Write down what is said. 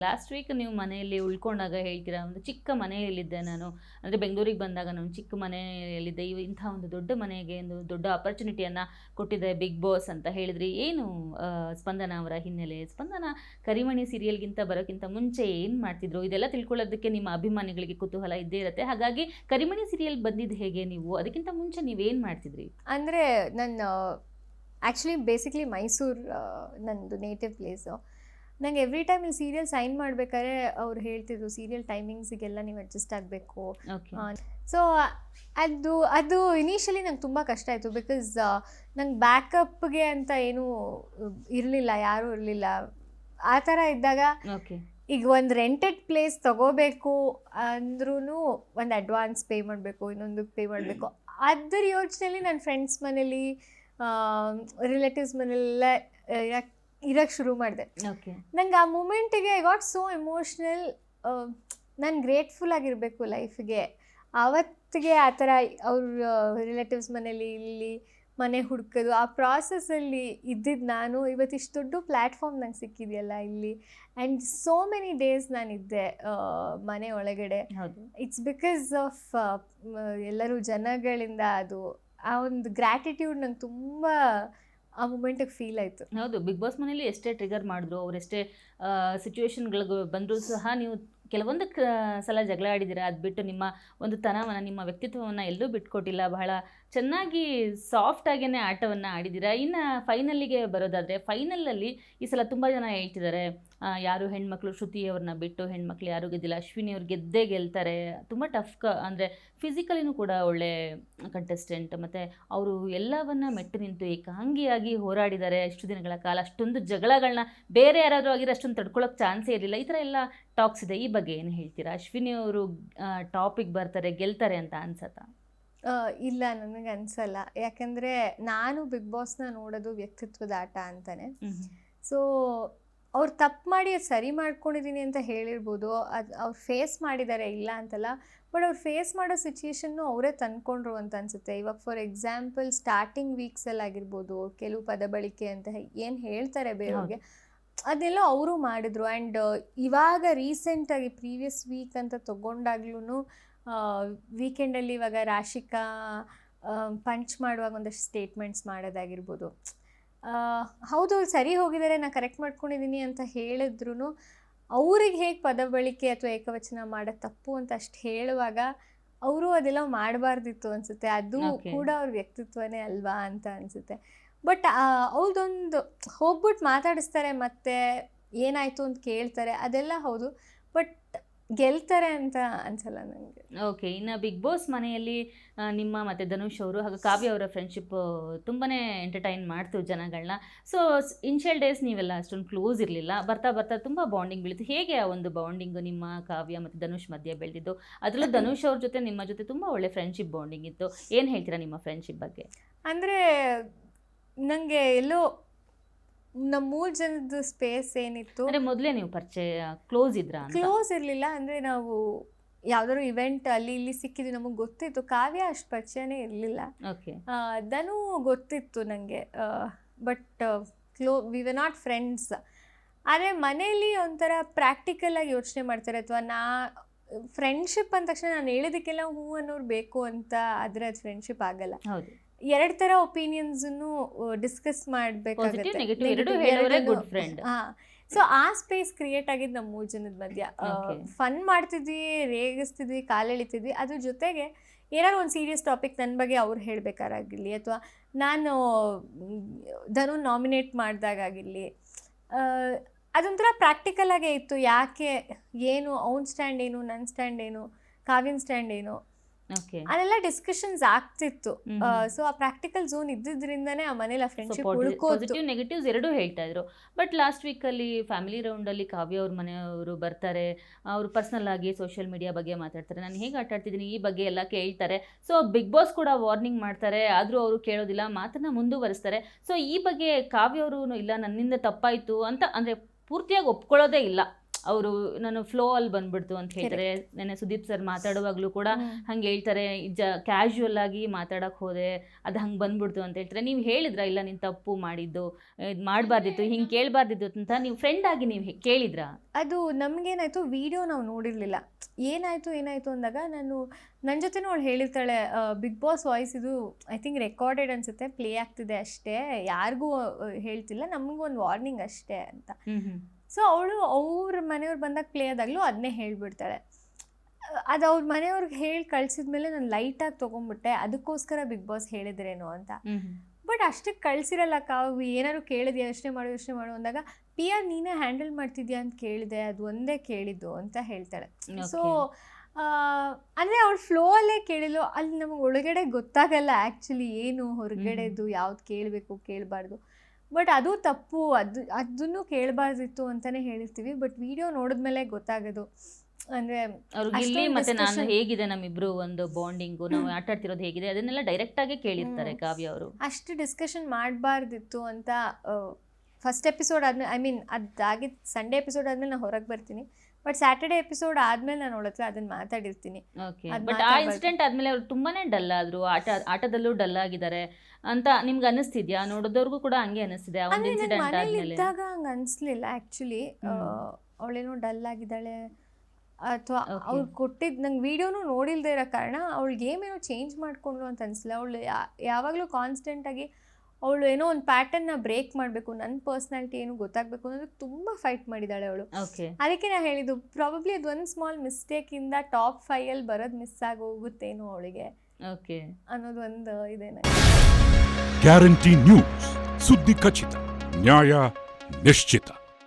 Last week ನೀವು ಮನೆಯಲ್ಲಿ ಉಳ್ಕೊಂಡಾಗ ಹೇಳ್ತೀರಾ, ಒಂದು ಚಿಕ್ಕ ಮನೆಯಲ್ಲಿದ್ದೆ ನಾನು. ಅಂದರೆ ಬೆಂಗಳೂರಿಗೆ ಬಂದಾಗ ನಾನು ಚಿಕ್ಕ ಮನೆಯಲ್ಲಿದ್ದೆ. ಇಂಥ ಒಂದು ದೊಡ್ಡ ಮನೆಗೆ ಒಂದು ದೊಡ್ಡ ಆಪರ್ಚುನಿಟಿಯನ್ನು ಕೊಟ್ಟಿದೆ ಬಿಗ್ ಬಾಸ್ ಅಂತ ಹೇಳಿದ್ರಿ. ಏನು ಸ್ಪಂದನ ಅವರ ಹಿನ್ನೆಲೆ? ಸ್ಪಂದನ ಕರಿಮಣಿ ಸೀರಿಯಲ್ಗಿಂತ ಬರೋಕ್ಕಿಂತ ಮುಂಚೆ ಏನು ಮಾಡ್ತಿದ್ರು? ಇದೆಲ್ಲ ತಿಳ್ಕೊಳ್ಳೋದಕ್ಕೆ ನಿಮ್ಮ ಅಭಿಮಾನಿಗಳಿಗೆ ಕುತೂಹಲ ಇದ್ದೇ ಇರುತ್ತೆ. ಹಾಗಾಗಿ ಕರಿಮಣಿ ಸೀರಿಯಲ್ ಬಂದಿದ್ದು ಹೇಗೆ ನೀವು? ಅದಕ್ಕಿಂತ ಮುಂಚೆ ನೀವೇನು ಮಾಡ್ತಿದ್ರಿ? ಅಂದರೆ ನನ್ನ ಆ್ಯಕ್ಚುಲಿ ಬೇಸಿಕ್ಲಿ ಮೈಸೂರು ನನ್ನದು ನೇಟಿವ್ ಪ್ಲೇಸು. ನಂಗೆ ಎವ್ರಿ ಟೈಮ್ ಇಲ್ಲಿ ಸೀರಿಯಲ್ ಸೈನ್ ಮಾಡಬೇಕಾದ್ರೆ ಅವ್ರು ಹೇಳ್ತಿದ್ರು ಸೀರಿಯಲ್ ಟೈಮಿಂಗ್ಸಿಗೆಲ್ಲ ನೀವು ಅಡ್ಜಸ್ಟ್ ಆಗಬೇಕು. ಸೊ ಅದು ಇನಿಷಿಯಲಿ ನಂಗೆ ತುಂಬ ಕಷ್ಟ ಆಯಿತು. ಬಿಕಾಸ್ ನಂಗೆ ಬ್ಯಾಕಪ್ಗೆ ಅಂತ ಏನೂ ಇರಲಿಲ್ಲ, ಯಾರೂ ಇರಲಿಲ್ಲ. ಆ ಥರ ಇದ್ದಾಗ ಈಗ ಒಂದು ರೆಂಟೆಡ್ ಪ್ಲೇಸ್ ತೊಗೋಬೇಕು ಅಂದ್ರೂ ಒಂದು ಅಡ್ವಾನ್ಸ್ ಪೇ ಮಾಡಬೇಕು, ಇನ್ನೊಂದಕ್ಕೆ ಪೇ ಮಾಡಬೇಕು. ಅದರ ಯೋಚನೆಯಲ್ಲಿ ನನ್ನ ಫ್ರೆಂಡ್ಸ್ ಮನೇಲಿ, ರಿಲೇಟಿವ್ಸ್ ಮನೆಯಲ್ಲ ಇರೋಕ್ಕೆ ಶುರು ಮಾಡಿದೆ. ನಂಗೆ ಆ ಮೂಮೆಂಟಿಗೆ ಐ ಗಾಟ್ ಸೋ ಎಮೋಷ್ನಲ್. ನಾನು ಗ್ರೇಟ್ಫುಲ್ ಆಗಿರಬೇಕು ಲೈಫಿಗೆ. ಆವತ್ತಿಗೆ ಆ ಥರ ಅವ್ರ ರಿಲೇಟಿವ್ಸ್ ಮನೇಲಿ ಇಲ್ಲಿ ಮನೆ ಹುಡ್ಕೋದು, ಆ ಪ್ರಾಸೆಸ್ಸಲ್ಲಿ ಇದ್ದಿದ್ದು ನಾನು ಇವತ್ತಿಷ್ಟು ದೊಡ್ಡ ಪ್ಲ್ಯಾಟ್ಫಾರ್ಮ್ ನಂಗೆ ಸಿಕ್ಕಿದೆಯಲ್ಲ ಇಲ್ಲಿ. ಆ್ಯಂಡ್ ಸೋ ಮೆನಿ ಡೇಸ್ ನಾನಿದ್ದೆ ಮನೆ ಒಳಗಡೆ. ಇಟ್ಸ್ ಬಿಕಾಸ್ ಆಫ್ ಎಲ್ಲರೂ ಜನಗಳಿಂದ ಅದು ಆ ಒಂದು ಗ್ರ್ಯಾಟಿಟ್ಯೂಡ್ ನಂಗೆ ತುಂಬ ಆ ಮೂಮೆಂಟಿಗೆ ಫೀಲ್ ಆಯಿತು. ಹೌದು, ಬಿಗ್ ಬಾಸ್ ಮನೇಲಿ ಎಷ್ಟೇ ಟ್ರಿಗರ್ ಮಾಡಿದ್ರು, ಅವರೆಷ್ಟೇ ಸಿಚುವೇಶನ್ಗಳಿಗೆ ಬಂದರೂ ಸಹ ನೀವು ಕೆಲವೊಂದು ಸಲ ಜಗಳ ಆಡಿದ್ದೀರಾ. ಅದು ಬಿಟ್ಟು ನಿಮ್ಮ ಒಂದು ತನವನ್ನು, ನಿಮ್ಮ ವ್ಯಕ್ತಿತ್ವವನ್ನು ಎಲ್ಲೂ ಬಿಟ್ಕೊಟ್ಟಿಲ್ಲ. ಬಹಳ ಚೆನ್ನಾಗಿ ಸಾಫ್ಟಾಗೇ ಆಟವನ್ನು ಆಡಿದ್ದೀರಾ. ಇನ್ನು ಫೈನಲ್ಲಿಗೆ ಬರೋದಾದರೆ, ಫೈನಲಲ್ಲಿ ಈ ಸಲ ತುಂಬ ಜನ ಹೇಳ್ತಿದ್ದಾರೆ ಯಾರು ಹೆಣ್ಮಕ್ಳು ಶ್ರುತಿಯವ್ರನ್ನ ಬಿಟ್ಟು ಹೆಣ್ಮಕ್ಳು ಯಾರೂ ಗೆದ್ದಿಲ್ಲ, ಅಶ್ವಿನಿ ಅವ್ರು ಗೆದ್ದೇ ಗೆಲ್ತಾರೆ. ತುಂಬ ಟಫ್ ಅಂದರೆ ಫಿಸಿಕಲಿನೂ ಕೂಡ ಒಳ್ಳೆ ಕಂಟೆಸ್ಟೆಂಟ್. ಮತ್ತು ಅವರು ಎಲ್ಲವನ್ನ ಮೆಟ್ಟು ನಿಂತು ಏಕಾಂಗಿಯಾಗಿ ಹೋರಾಡಿದ್ದಾರೆ ಇಷ್ಟು ದಿನಗಳ ಕಾಲ. ಅಷ್ಟೊಂದು ಜಗಳಗಳನ್ನ ಬೇರೆ ಯಾರಾದರೂ ಆಗಿರೋ ಅಷ್ಟೊಂದು ತಡ್ಕೊಳ್ಳೋಕೆ ಚಾನ್ಸೇ ಇರಲಿಲ್ಲ. ಈ ಥರ ಎಲ್ಲ ಟಾಕ್ಸ್ ಇದೆ. ಈ ಬಗ್ಗೆ ಏನು ಹೇಳ್ತೀರಾ? ಅಶ್ವಿನಿ ಅವರು ಟಾಪಿಗೆ ಬರ್ತಾರೆ, ಗೆಲ್ತಾರೆ ಅಂತ ಅನ್ಸತ್ತಾ? ಇಲ್ಲ, ನನಗೆ ಅನಿಸಲ್ಲ. ಯಾಕೆಂದರೆ ನಾನು ಬಿಗ್ ಬಾಸ್ನ ನೋಡೋದು ವ್ಯಕ್ತಿತ್ವದ ಆಟ ಅಂತಾನೆ. ಸೊ ಅವ್ರು ತಪ್ಪು ಮಾಡಿ ಅದು ಸರಿ ಮಾಡ್ಕೊಂಡಿದ್ದೀನಿ ಅಂತ ಹೇಳಿರ್ಬೋದು. ಅದು ಅವ್ರು ಫೇಸ್ ಮಾಡಿದ್ದಾರೆ, ಇಲ್ಲ ಅಂತಲ್ಲ. ಬಟ್ ಅವ್ರು ಫೇಸ್ ಮಾಡೋ ಸಿಚುಯೇಷನ್ನು ಅವರೇ ತಂದ್ಕೊಂಡ್ರು ಅಂತ ಅನಿಸುತ್ತೆ. ಇವಾಗ ಫಾರ್ ಎಕ್ಸಾಂಪಲ್ ಸ್ಟಾರ್ಟಿಂಗ್ ವೀಕ್ಸಲ್ಲಿ ಆಗಿರ್ಬೋದು, ಕೆಲವು ಪದ ಬಳಕೆ ಅಂತ ಏನು ಹೇಳ್ತಾರೆ ಬೇರೆಯವ್ರಿಗೆ, ಅದೆಲ್ಲ ಅವರು ಮಾಡಿದ್ರು. ಆ್ಯಂಡ್ ಇವಾಗ ರೀಸೆಂಟಾಗಿ ಪ್ರೀವಿಯಸ್ ವೀಕ್ ಅಂತ ತೊಗೊಂಡಾಗ್ಲೂ ವೀಕೆಂಡಲ್ಲಿ ಇವಾಗ ರಾಶಿಕಾ ಪಂಚ್ ಮಾಡುವಾಗ ಒಂದಷ್ಟು ಸ್ಟೇಟ್ಮೆಂಟ್ಸ್ ಮಾಡೋದಾಗಿರ್ಬೋದು. ಹೌದು, ಅವ್ರು ಸರಿ ಹೋಗಿದ್ದಾರೆ, ನಾನು ಕರೆಕ್ಟ್ ಮಾಡ್ಕೊಂಡಿದ್ದೀನಿ ಅಂತ ಹೇಳಿದ್ರು ಅವ್ರಿಗೆ ಹೇಗೆ ಪದ ಬಳಕೆ ಅಥವಾ ಏಕವಚನ ಮಾಡೋದು ತಪ್ಪು ಅಂತ ಅಷ್ಟು ಹೇಳುವಾಗ ಅವರು ಅದೆಲ್ಲ ಮಾಡಬಾರ್ದಿತ್ತು ಅನಿಸುತ್ತೆ. ಅದು ಕೂಡ ಅವ್ರ ವ್ಯಕ್ತಿತ್ವನೇ ಅಲ್ವಾ ಅಂತ ಅನಿಸುತ್ತೆ. ಬಟ್ ಅವ್ರದ್ದೊಂದು ಹೋಗ್ಬಿಟ್ಟು ಮಾತಾಡಿಸ್ತಾರೆ, ಮತ್ತು ಏನಾಯಿತು ಅಂತ ಕೇಳ್ತಾರೆ, ಅದೆಲ್ಲ ಹೌದು. ಬಟ್ ಗೆಲ್ತಾರೆ ಅಂತ ಅನ್ಸಲ್ಲ ನನಗೆ. ಓಕೆ, ಇನ್ನು ಬಿಗ್ ಬಾಸ್ ಮನೆಯಲ್ಲಿ ನಿಮ್ಮ ಮತ್ತು ಧನುಷ್ ಅವರು ಹಾಗೂ ಕಾವ್ಯ ಅವರ ಫ್ರೆಂಡ್ಶಿಪ್ ತುಂಬಾ ಎಂಟರ್ಟೈನ್ ಮಾಡ್ತು ಜನಗಳನ್ನ. ಸೊ ಇನ್ಷಿಯಲ್ ಡೇಸ್ ನೀವೆಲ್ಲ ಅಷ್ಟೊಂದು ಕ್ಲೋಸ್ ಇರಲಿಲ್ಲ, ಬರ್ತಾ ಬರ್ತಾ ತುಂಬ ಬಾಂಡಿಂಗ್ ಬೆಳೀತು. ಹೇಗೆ ಆ ಒಂದು ಬಾಂಡಿಂಗ್ ನಿಮ್ಮ ಕಾವ್ಯ ಮತ್ತು ಧನುಷ್ ಮಧ್ಯೆ ಬೆಳೆದಿದ್ದು? ಅದರಲ್ಲೂ ಧನುಷ್ ಅವ್ರ ಜೊತೆ ನಿಮ್ಮ ಜೊತೆ ತುಂಬ ಒಳ್ಳೆ ಫ್ರೆಂಡ್ಶಿಪ್ ಬಾಂಡಿಂಗ್ ಇತ್ತು. ಏನು ಹೇಳ್ತೀರಾ ನಿಮ್ಮ ಫ್ರೆಂಡ್ಶಿಪ್ ಬಗ್ಗೆ? ಅಂದರೆ ನನಗೆ ಎಲ್ಲೋ ನಮ್ಮ 3 ಜನದ ಸ್ಪೇಸ್ ಏನಿತ್ತು, ಅಂದರೆ ಮೊದಲೇ ನೀವು ಪರಿಚಯ ಕ್ಲೋಸ್ ಇದ್ರಾ? ಕ್ಲೋಸ್ ಇರಲಿಲ್ಲ. ಅಂದರೆ ನಾವು ಯಾವ್ದಾದ್ರು ಇವೆಂಟ್ ಅಲ್ಲಿ ಇಲ್ಲಿ ಸಿಕ್ಕಿದ್ವಿ, ನಮಗೆ ಗೊತ್ತಿತ್ತು. ಕಾವ್ಯ ಅಷ್ಟು ಪರಿಚಯನೇ ಇರಲಿಲ್ಲ. ಓಕೆ, ಧನು ಗೊತ್ತಿತ್ತು ನನಗೆ, but we were not friends. ಆದರೆ ಮನೇಲಿ ಒಂಥರ ಪ್ರಾಕ್ಟಿಕಲಾಗಿ ಯೋಚನೆ ಮಾಡ್ತಾರೆ, ಅಥವಾ ಫ್ರೆಂಡ್ಶಿಪ್ ಅಂದ ತಕ್ಷಣ ನಾನು ಹೇಳಿದಕ್ಕೆಲ್ಲ ಹೂ ಅನ್ನೋರು ಬೇಕು ಅಂತ ಆದರೆ ಅದು ಫ್ರೆಂಡ್ಶಿಪ್ ಆಗಲ್ಲ. ಹೌದು, 2 ಥರ ಒಪಿನಿಯನ್ಸನ್ನು ಡಿಸ್ಕಸ್ ಮಾಡಬೇಕಾಗುತ್ತೆ. ಸೊ ಆ ಸ್ಪೇಸ್ ಕ್ರಿಯೇಟ್ ಆಗಿದ್ದು ನಮ್ಮ 3 ಜನದ ಮಧ್ಯ. ಫನ್ ಮಾಡ್ತಿದ್ವಿ, ರೇಗಿಸ್ತಿದ್ವಿ, ಕಾಲೆಳಿತಿದ್ವಿ. ಅದ್ರ ಜೊತೆಗೆ ಏನಾದ್ರು ಒಂದು ಸೀರಿಯಸ್ ಟಾಪಿಕ್ ನನ್ನ ಬಗ್ಗೆ ಅವ್ರು ಹೇಳಬೇಕಾಗಿರಲಿ, ಅಥವಾ ನಾನು ಧನು ನಾಮಿನೇಟ್ ಮಾಡಿದಾಗಿರಲಿ, ಅದೊಂಥರ ಪ್ರಾಕ್ಟಿಕಲ್ ಆಗೇ ಇತ್ತು. ಯಾಕೆ, ಏನು, ಅವ್ನ ಸ್ಟ್ಯಾಂಡ್ ಏನು, ನನ್ನ ಸ್ಟ್ಯಾಂಡ್ ಏನು, ಕಾವ್ಯನ ಸ್ಟ್ಯಾಂಡ್ ಏನು, ಅದೆಲ್ಲ ಡಿಸ್ಕಷನ್ಸ್ ಆಗ್ತಿತ್ತು. ಸೊ ಆ ಪ್ರಾಕ್ಟಿಕಲ್ ಝೋನ್ ಇದ್ದಿದ್ರಿಂದನೇ ಆ ಮನೇಲಿ ಆ ಫ್ರೆಂಡ್ಶಿಪ್ ಪಾಸಿಟಿವ್ ನೆಗೆಟಿವ್ಸ್ ಎರಡೂ ಹೇಳ್ತಾ ಇದ್ರು. ಬಟ್ ಲಾಸ್ಟ್ ವೀಕಲ್ಲಿ ಫ್ಯಾಮಿಲಿ ರೌಂಡಲ್ಲಿ ಕಾವ್ಯ ಅವ್ರ ಮನೆಯವರು ಬರ್ತಾರೆ, ಅವರು ಪರ್ಸ್ನಲ್ ಆಗಿ ಸೋಷಿಯಲ್ ಮೀಡಿಯಾ ಬಗ್ಗೆ ಮಾತಾಡ್ತಾರೆ, ನಾನು ಹೇಗೆ ಆಟ ಆಡ್ತಿದ್ದೀನಿ ಈ ಬಗ್ಗೆ ಎಲ್ಲ ಕೇಳ್ತಾರೆ. ಸೊ ಬಿಗ್ ಬಾಸ್ ಕೂಡ ವಾರ್ನಿಂಗ್ ಮಾಡ್ತಾರೆ, ಆದರೂ ಅವರು ಕೇಳೋದಿಲ್ಲ, ಮಾತನ್ನ ಮುಂದುವರಿಸ್ತಾರೆ. ಸೊ ಈ ಬಗ್ಗೆ ಕಾವ್ಯ ಅವರು ಇಲ್ಲ ನನ್ನಿಂದ ತಪ್ಪಾಯಿತು ಅಂತ ಅಂದರೆ ಪೂರ್ತಿಯಾಗಿ ಒಪ್ಕೊಳ್ಳೋದೇ ಇಲ್ಲ. ಅವರು ನಾನು ಫ್ಲೋ ಅಲ್ಲಿ ಬಂದ್ಬಿಡ್ತು ಅಂತ ಹೇಳ್ತಾರೆ. ನೆನ್ನೆ ಸುದೀಪ್ ಸರ್ ಮಾತಾಡುವಾಗಲೂ ಕೂಡ ಹಂಗೆ ಹೇಳ್ತಾರೆ, ಕ್ಯಾಶುವಲ್ ಆಗಿ ಮಾತಾಡಕ್ಕೆ ಹೋದೆ ಅದು ಹಂಗೆ ಬಂದ್ಬಿಡ್ತು ಅಂತ ಹೇಳ್ತಾರೆ. ನೀವು ಹೇಳಿದ್ರಾ ಇಲ್ಲ ನೀನು ತಪ್ಪು ಮಾಡಿದ್ದು, ಇದು ಮಾಡಬಾರ್ದಿತ್ತು, ಹಿಂಗೆ ಕೇಳಬಾರ್ದಿತ್ತು ಅಂತ ನೀವು ಫ್ರೆಂಡ್ ಆಗಿ ನೀವು ಕೇಳಿದ್ರಾ? ಅದು ನಮಗೇನಾಯಿತು, ವಿಡಿಯೋ ನಾವು ನೋಡಿರಲಿಲ್ಲ. ಏನಾಯಿತು ಅಂದಾಗ ನನ್ನ ಜೊತೆನೂ ಅವಳು ಹೇಳಿರ್ತಾಳೆ, ಬಿಗ್ ಬಾಸ್ ವಾಯ್ಸ್ ಇದು ಐ ಥಿಂಕ್ ರೆಕಾರ್ಡೆಡ್ ಅನಿಸುತ್ತೆ, ಪ್ಲೇ ಆಗ್ತಿದೆ ಅಷ್ಟೇ, ಯಾರಿಗೂ ಹೇಳ್ತಿಲ್ಲ, ನಮಗೂ ಒಂದು ವಾರ್ನಿಂಗ್ ಅಷ್ಟೇ ಅಂತ. ಸೊ ಅವಳು ಅವ್ರ ಮನೆಯವ್ರು ಬಂದಾಗ ಪ್ಲೇ ಆದಾಗಲೂ ಅದನ್ನೇ ಹೇಳಿಬಿಡ್ತಾಳೆ. ಅದು ಅವ್ರ ಮನೆಯವ್ರಿಗೆ ಹೇಳಿ ಕಳಿಸಿದ್ಮೇಲೆ ನಾನು ಲೈಟಾಗಿ ತೊಗೊಂಡ್ಬಿಟ್ಟೆ, ಅದಕ್ಕೋಸ್ಕರ ಬಿಗ್ ಬಾಸ್ ಹೇಳಿದ್ರೇನೋ ಅಂತ. ಬಟ್ ಅಷ್ಟಕ್ಕೆ ಕಳಿಸಿರಲ್ಲ ಕಾವು, ಏನಾದ್ರು ಕೇಳಿದ್ಯಾ ಯೋಚನೆ ಮಾಡು ಅಂದಾಗ PR ನೀನೇ ಹ್ಯಾಂಡಲ್ ಮಾಡ್ತಿದ್ಯಾ ಅಂತ ಕೇಳಿದೆ, ಅದು ಒಂದೇ ಕೇಳಿದ್ದು ಅಂತ ಹೇಳ್ತಾಳೆ. ಸೊ ಅಂದರೆ ಅವಳು ಫ್ಲೋ ಅಲ್ಲೇ ಕೇಳಿಲ್ಲ, ಅಲ್ಲಿ ನಮಗೆ ಒಳಗಡೆ ಗೊತ್ತಾಗಲ್ಲ ಆ್ಯಕ್ಚುಲಿ ಏನು ಹೊರಗಡೆದು ಯಾವ್ದು ಕೇಳಬೇಕು ಕೇಳಬಾರ್ದು. ಬಟ್ ಅದು ತಪ್ಪು, ಅದನ್ನು ಕೇಳಬಾರ್ದಿತ್ತು ಅಂತಲೇ ಹೇಳಿರ್ತೀವಿ. ಬಟ್ ವಿಡಿಯೋ ನೋಡಿದ್ಮೇಲೆ ಗೊತ್ತಾಗೋದು, ಅಂದರೆ ಅವ್ರಿಗೆ ಮತ್ತೆ ನಾನು ಹೇಗಿದೆ ನಮ್ಮಿಬ್ರು ಒಂದು ಬಾಂಡಿಂಗು, ನಾವು ಆಟ ಆಡ್ತಿರೋದು ಹೇಗಿದೆ ಅದನ್ನೆಲ್ಲ ಡೈರೆಕ್ಟ್ ಆಗಿ ಕೇಳಿರ್ತಾರೆ ಕಾವ್ಯ ಅವರು. ಅಷ್ಟು ಡಿಸ್ಕಷನ್ ಮಾಡಬಾರ್ದಿತ್ತು ಅಂತ ಫಸ್ಟ್ ಎಪಿಸೋಡ್ ಆದ್ಮೇಲೆ, ಐ ಮೀನ್ ಅದಾಗಿದ್ದು ಸಂಡೇ ಎಪಿಸೋಡ್ ಆದ್ಮೇಲೆ ನಾನು ಹೊರಗೆ ಬರ್ತೀನಿ, ಬಟ್ ಸ್ಯಾಟರ್ಡೆ ಎಪಿಸೋಡ್ ಆದ್ಮೇಲೆ ನಾನು ಅವಳ ಹತ್ರ ಅದನ್ನ ಮಾತಾಡಿರ್ತೀನಿ. ಬಟ್ ಆ ಇನ್ಸಿಡೆಂಟ್ ಆದ್ಮೇಲೆ ಅವ್ರು ತುಂಬಾನೇ ಡಲ್ ಆದ್ರು, ಆಟದಲ್ಲೂ ಡಲ್ ಆಗಿದ್ದಾರೆ ಅಂತ ನಿಮ್ಗೆ ಅನಿಸ್ತಿದ್ಯಾ? ನೋಡೋದವ್ರಿಗೂ ಕೂಡ ಹಂಗೆ ಅನಿಸ್ತಿದೆ ಆ ಒಂದು ಇನ್ಸಿಡೆಂಟ್ ಆದ್ಮೇಲೆ? ಇದ್ದಾಗ ಹಂಗೆ ಅನಿಸ್ಲಿಲ್ಲ ಆ್ಯಕ್ಚುಲಿ. ಅವಳೇನೋ ಡಲ್ ಆಗಿದ್ದಾಳೆ ಅಥವಾ ಅವ್ಳು ಕೊಟ್ಟಿದ್ದು ನಂಗೆ ವೀಡಿಯೋನೂ ನೋಡಿಲ್ದೇ ಇರೋ ಕಾರಣ ಅವಳು ಗೇಮ್ ಏನೋ ಚೇಂಜ್ ಮಾಡ್ಕೊಂಡ್ಲು ಅಂತ ಅನಿಸ್ಲಿಲ್ಲ. ಅವಳು ಯಾವಾಗಲೂ ಕಾನ್ಸ್ಟೆಂಟಾಗಿ ಅವಳು ಏನೋ ಒಂದು ಪ್ಯಾಟರ್ನ್ನ ಬ್ರೇಕ್ ಮಾಡಬೇಕು, ನನ್ನ ಪರ್ಸ್ನಾಲಿಟಿ ಏನು ಗೊತ್ತಾಗಬೇಕು ಅನ್ನೋದು ತುಂಬ ಫೈಟ್ ಮಾಡಿದ್ದಾಳೆ ಅವಳು. ಅದಕ್ಕೆ ನಾನು ಹೇಳಿದ್ದು ಪ್ರಾಬಬ್ಲಿ ಅದು ಒಂದು ಸ್ಮಾಲ್ ಮಿಸ್ಟೇಕಿಂದ ಟಾಪ್ 5 ಬರೋದು ಮಿಸ್ ಆಗೋಗುತ್ತೇನೋ ಅವಳಿಗೆ ಅನ್ನೋದು ಒಂದು ಇದೆ. ಗ್ಯಾರಂಟಿ ನ್ಯೂಸ್, ಸುದ್ದಿ ಖಚಿತ, ನ್ಯಾಯ ನಿಶ್ಚಿತ.